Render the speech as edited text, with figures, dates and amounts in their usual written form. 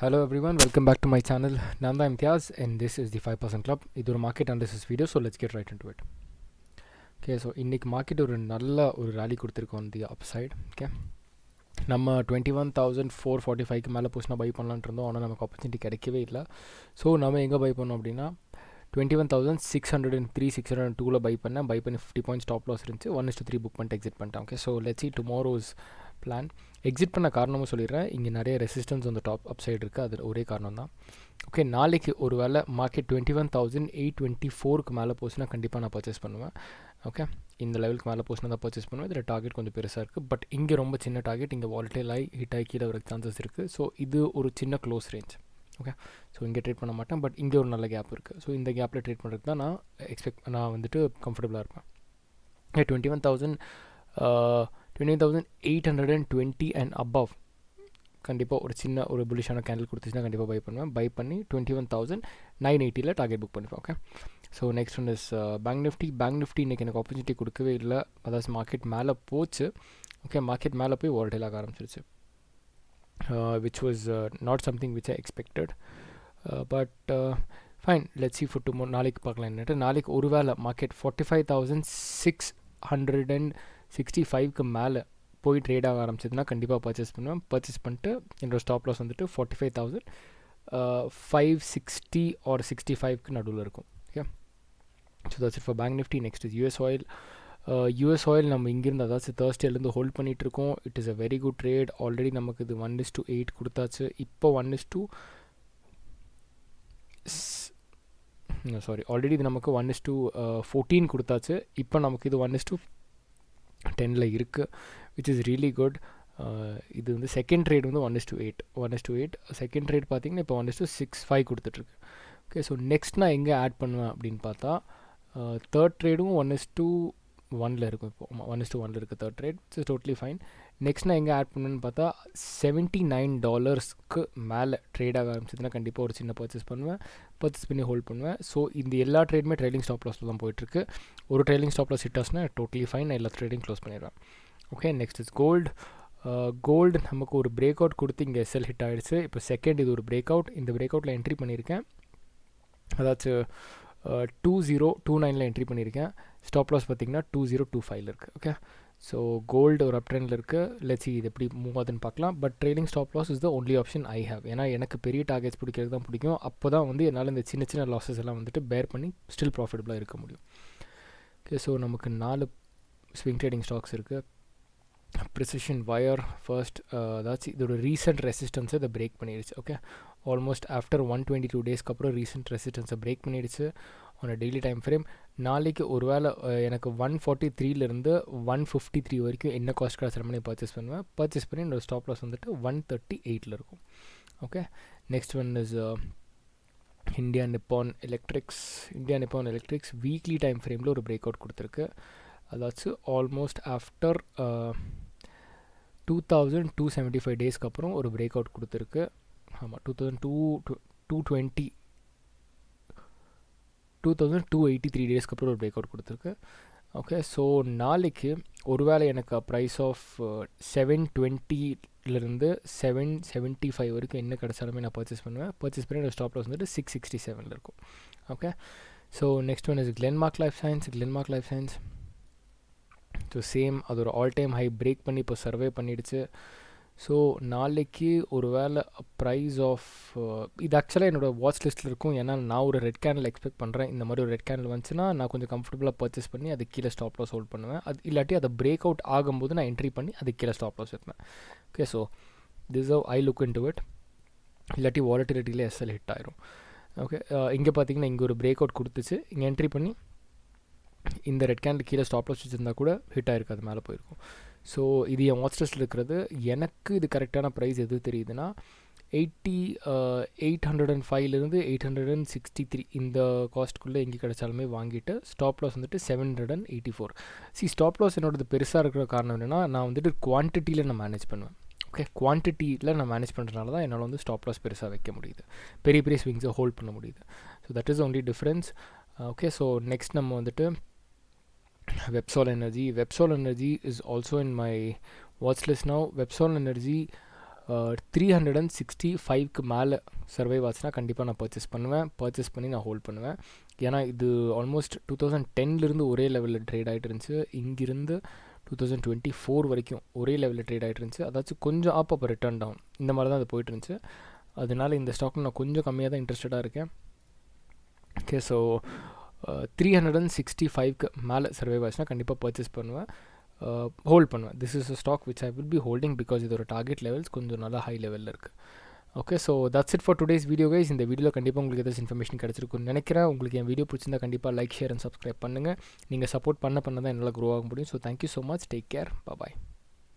Hello everyone, welcome back to my channel. Nanda Imtiaz and this is the 5% Club. This is a market analysis video, so let's get right into it. Okay, so இன்னைக்கு market ஒரு நல்ல ஒரு rally கொடுத்திருக்கு on the upside. Okay, நம்ம 21,445க்கு மேலே போச்சுன்னா by பண்ணலான்ட்டு இருந்தோம். ஆனால் நமக்கு ஆப்பர்ச்சுனிட்டி கிடைக்கவே இல்லை. ஸோ நம்ம எங்கே பை பண்ணோம் அப்படின்னா 21,603 602ல பை பண்ணி 50 பாயிண்ட் ஸ்டாப் லாஸ் இருந்துச்சு. 1:3 புக் பண்ணிட்டு எக்ஸிட் பண்ணிட்டேன். Okay, so let's see tomorrow's plan. Exit பண்ண காரணமும் சொல்லிடுறேன். இங்கே நிறைய ரெசிஸ்டன்ஸ் அந்த டாப் அப் சைடு இருக்குது. அது ஒரே காரணம் தான். ஓகே, நாளைக்கு ஒரு வேளை மார்க்கெட் 21,824க்கு மேலே போச்சுன்னா கண்டிப்பாக நான் பர்ச்சேஸ் பண்ணுவேன். ஓகே, இந்த லெவலுக்கு மேலே போச்சுன்னா தான் பர்ச்சேஸ் பண்ணுவேன். இதில் டார்கெட் கொஞ்சம் பெருசாக இருக்குது. பட் இங்கே ரொம்ப சின்ன டார்கெட். இங்கே வால்டைல் ஆகி ஹிட் ஆகி கீழே வரக்கு சான்சஸ் இருக்குது. ஸோ இது ஒரு சின்ன க்ளோஸ் ரேஞ்ச். ஓகே, ஸோ இங்கே ட்ரேட் பண்ண மாட்டேன். பட் இங்கே ஒரு நல்ல கேப் இருக்குது. ஸோ இந்த கேப்பில் ட்ரேட் பண்ணுறதுக்கு தான் நான் வந்துட்டு கம்ஃபர்டபுளாக இருப்பேன். 21,820 அண்ட் அபவ் கண்டிப்பாக ஒரு சின்ன ஒரு புல்லிஷான கேண்டில் கொடுத்துச்சுன்னா கண்டிப்பாக பை பண்ணுவேன். பை பண்ணி 21,980ல் டார்கெட் புக் பண்ணிப்பேன். Okay, so next one is bank Nifty இன்றைக்கி எனக்கு ஆப்பர்ச்சுனிட்டி கொடுக்கவே இல்லை. அதாவது மார்க்கெட் மேலே போச்சு. ஓகே, மார்க்கெட் மேலே போய் வால்டைல் ஆக ஆரம்பிச்சிருச்சு. Which was not something which I expected, but fine, let's see for tomorrow. நாளைக்கு பார்க்கலாம். என்னட்டு நாளைக்கு ஒரு வேளை மார்க்கெட் 45,665க்கு மேலே போய் ட்ரேட் ஆக ஆரம்பிச்சதுன்னா கண்டிப்பாக பர்ச்சேஸ் பண்ணுவேன். பர்ச்சேஸ் பண்ணிட்டு என்னோட ஸ்டாப் லாஸ் வந்துட்டு 45,560 ஆர் 65க்கு நடுவில் இருக்கும். Okay, so that's it for bank Nifty. Next is US oil. US oil நம்ம இங்கேருந்து அதாச்சும் தேர்ஸ்டேலேருந்து ஹோல்ட் பண்ணிகிட்ருக்கோம். It is a very good trade. Already நமக்கு இது 1:8 கொடுத்தாச்சு. இப்போ ஆல்ரெடி இது நமக்கு 1:14 கொடுத்தாச்சு. இப்போ நமக்கு இது 1:10ல் இருக்குது, விச் இஸ் ரியலி குட். இது வந்து செகண்ட் ட்ரேட் வந்து 1:8 செகண்ட் ட்ரேட் பார்த்திங்கன்னா இப்போ 1:65 கொடுத்துட்ருக்கு. ஓகே, ஸோ நெக்ஸ்ட் நான் எங்கே ஆட் பண்ணுவேன் அப்படின்னு பார்த்தா தேர்ட் ட்ரேடும் 1:1ல் இருக்கும். இப்போ 1:1ல் இருக்குது third trade. It's totally fine. Next நான் எங்கே ஆட் பண்ணுன்னு பார்த்தா $79க்கு மேலே ட்ரேட் ஆக ஆரம்பிச்சதுன்னா கண்டிப்பாக ஒரு சின்ன பர்ச்சேஸ் பண்ணுவேன். பர்ச்சேஸ் பண்ணி ஹோல்ட் பண்ணுவேன். ஸோ இந்த எல்லா ட்ரேடுமே ட்ரைலிங் ஸ்டாப் லாஸில் தான் போயிட்டுருக்கு. ஒரு ட்ரைலிங் ஸ்டாப் லாஸ் ஹிட்டாஸ்னால் டோட்டலி ஃபைன். நான் எல்லா ட்ரேடிங் க்ளோஸ் பண்ணிடுவேன். ஓகே, நெக்ஸ்ட் இஸ் கோல்டு நமக்கு ஒரு பிரேக் அவுட் கொடுத்து இங்கே எஸ்எல் ஹிட் ஆகிடுச்சு. இப்போ செகண்ட் இது ஒரு பிரேக் அவுட். இந்த பிரேக் அவுட்டில் என்ட்ரி பண்ணியிருக்கேன். அதாச்சும் 2029ல் என்ட்ரி பண்ணியிருக்கேன். ஸ்டாப் லாஸ் பார்த்திங்கன்னா 2025ல் இருக்குது. ஓகே, ஸோ கோல்டு ஒரு அப் ட்ரெண்டில் இருக்குது. லெட்ஸ் see இது எப்படி மூவ் ஆகுதுன்னு பார்க்கலாம். But trailing stop loss is the only option I have. ஏன்னா எனக்கு பெரிய டார்கெட்ஸ் பிடிக்கிறது தான் பிடிக்கும். அப்போ தான் வந்து என்னால் இந்த சின்ன சின்ன லாஸஸ் எல்லாம் வந்துட்டு பேர் பண்ணி ஸ்டில் ப்ராஃபிட்டபுளாக இருக்க முடியும். ஓகே, ஸோ நமக்கு 4 ஸ்விங் ட்ரேடிங் ஸ்டாக்ஸ் இருக்குது. ப்ரிசிஷன் வயர் ஃபர்ஸ்ட், அதாச்சும் இதோட ரீசெண்ட் ரெசிஸ்டன்ஸை இதை பிரேக் பண்ணிடுச்சு. ஓகே, ஆல்மோஸ்ட் ஆஃப்டர் 122 டேஸ்க்கு அப்புறம் ரீசெண்ட் ரெசிஸ்டன்ஸை பிரேக் பண்ணிடுச்சு ஆன் டெய்லி டைம் ஃப்ரேம். நாளைக்கு ஒரு வேளை எனக்கு 143லேருந்து 153 வரைக்கும் என்ன காஸ்ட் கிராஸ் பண்ணி பர்ச்சேஸ் பண்ணுவேன். பர்ச்சேஸ் பண்ணி என்னோடய ஸ்டாப் லாஸ் வந்துட்டு 138ல் இருக்கும். Okay, next one is India Nippon electrics weekly time ஃப்ரேமில் ஒரு பிரேக் அவுட் கொடுத்துருக்கு. அதாச்சும் ஆல்மோஸ்ட் ஆஃப்டர் 2275 டேஸ்க்கு அப்புறம் ஒரு பிரேக் அவுட் கொடுத்துருக்கு. ஆமாம், 2283 டேஸ்க்கு அப்புறம் ஒரு பிரேக் அவுட் கொடுத்துருக்கு. ஓகே, ஸோ நாளைக்கு ஒருவேளை எனக்கு ப்ரைஸ் ஆஃப் 720லேருந்து 775 வரைக்கும் என்ன கிடச்சாலுமே நான் பர்ச்சேஸ் பண்ணுவேன். பர்ச்சேஸ் பண்ணி என்னோட ஸ்டாப் லாஸ் வந்துட்டு 667ல் இருக்கும். Okay, so next one is Glenmark life science. So same அது ஒரு ஆல் டைம் ஹை பிரேக் பண்ணி இப்போ சர்வே பண்ணிடுச்சு. ஸோ நாளைக்கு ஒரு வேளை ப்ரைஸ் ஆஃப் இது ஆக்சுவலாக என்னோடய வாட்ச் லிஸ்ட்டில் இருக்கும். ஏன்னா நான் ஒரு ரெட் கேண்டில் எக்ஸ்பெக்ட் பண்ணுறேன். இந்த மாதிரி ஒரு ரெட் கேண்டில் வந்துச்சுன்னா நான் கொஞ்சம் கம்ஃபர்டபுளாக பர்ச்சேஸ் பண்ணி அது கீழே ஸ்டாப் லாஸ் ஹோல்ட் பண்ணுவேன். அது இல்லாட்டி அதை பிரேக் அவுட் ஆகும்போது நான் என்ட்ரி பண்ணி அது கீழே ஸ்டாப் லாஸ் வைப்பேன். Okay, so this how I look into it. இல்லாட்டி வாலட்டிலிட்டியில் எஸ்எல் ஹிட் ஆயிரும். ஓகே, இங்கே பார்த்தீங்கன்னா இங்கே ஒரு பிரேக் அவுட் கொடுத்துச்சு. இங்கே என்ட்ரி பண்ணி இந்த ரெட் கேண்டில் கீழே ஸ்டாப் லாஸ் வச்சுருந்தா கூட ஹிட் ஆகிருக்கு, அது மேலே போயிருக்கும். ஸோ இது என் வாட்ச் லிஸ்ட்டில் இருக்கிறது. எனக்கு இது கரெக்டான ப்ரைஸ் எது தெரியுதுன்னா 805லேருந்து 863 இந்த காஸ்ட்குள்ளே எங்கே கிடச்சாலுமே வாங்கிட்டு ஸ்டாப் லாஸ் வந்துட்டு 784. ஸ்டாப் லாஸ் என்னோடது பெருசாக இருக்கிற காரணம் என்னென்னா நான் வந்துட்டு குவான்டிட்டியில் நான் மேனேஜ் பண்ணுவேன். ஓகே, குவான்டிட்டியில் நான் மேனேஜ் பண்ணுறதுனால தான் என்னால் வந்து ஸ்டாப் லாஸ் பெருசாக வைக்க முடியுது, பெரிய ஸ்விங்ஸை ஹோல்ட் பண்ண முடியுது. So that is only difference. Okay, so next நம்ம வந்துட்டு Websol Energy is also in my watch list now. Websol Energy 365க்கு மேலே சர்வைவ் ஆச்சுன்னா கண்டிப்பாக நான் பர்ச்சேஸ் பண்ணி நான் ஹோல்ட் பண்ணுவேன். ஏன்னா இது ஆல்மோஸ்ட் 2010லேருந்து ஒரே லெவலில் ட்ரேட் ஆகிட்டு இருந்துச்சு. இங்கிருந்து 2024 வரைக்கும் ஒரே லெவலில் ட்ரேட் ஆகிட்டு இருந்துச்சு. அதாச்சும் கொஞ்சம் அப்போ ரிட்டர்ன் டவுன் இந்த மாதிரி தான் அது போயிட்டு இருந்துச்சு. அதனால இந்த ஸ்டாக்கில் நான் கொஞ்சம் கம்மியாக தான் இன்ட்ரெஸ்டடாக இருக்கேன். ஓகே, ஸோ 365க்கு மேலே சர்வைவ் ஆச்சுன்னா கண்டிப்பாக பர்ச்சேஸ் பண்ணுவேன், ஹோல்ட் பண்ணுவேன். This is a stock which I will be holding because இதோட டார்கெட் லெவல்ஸ் கொஞ்சம் நல்லா ஹை லெவலில் இருக்குது. Okay, so that's it for today's video guys. இந்த வீடியோவில் கண்டிப்பாக உங்களுக்கு ஏதாச்சும் இன்ஃபர்மேஷன் கிடச்சிருக்குன்னு நினைக்கிறேன். உங்களுக்கு என் வீடியோ பிடிச்சிருந்தா கண்டிப்பாக லைக், ஷேர் அண்ட் சப்ஸ்கிரைப் பண்ணுங்கள். நீங்கள் சப்போர்ட் பண்ண தான் என்னால் க்ரோ ஆக முடியும். So thank you so much. Take care. பாய்.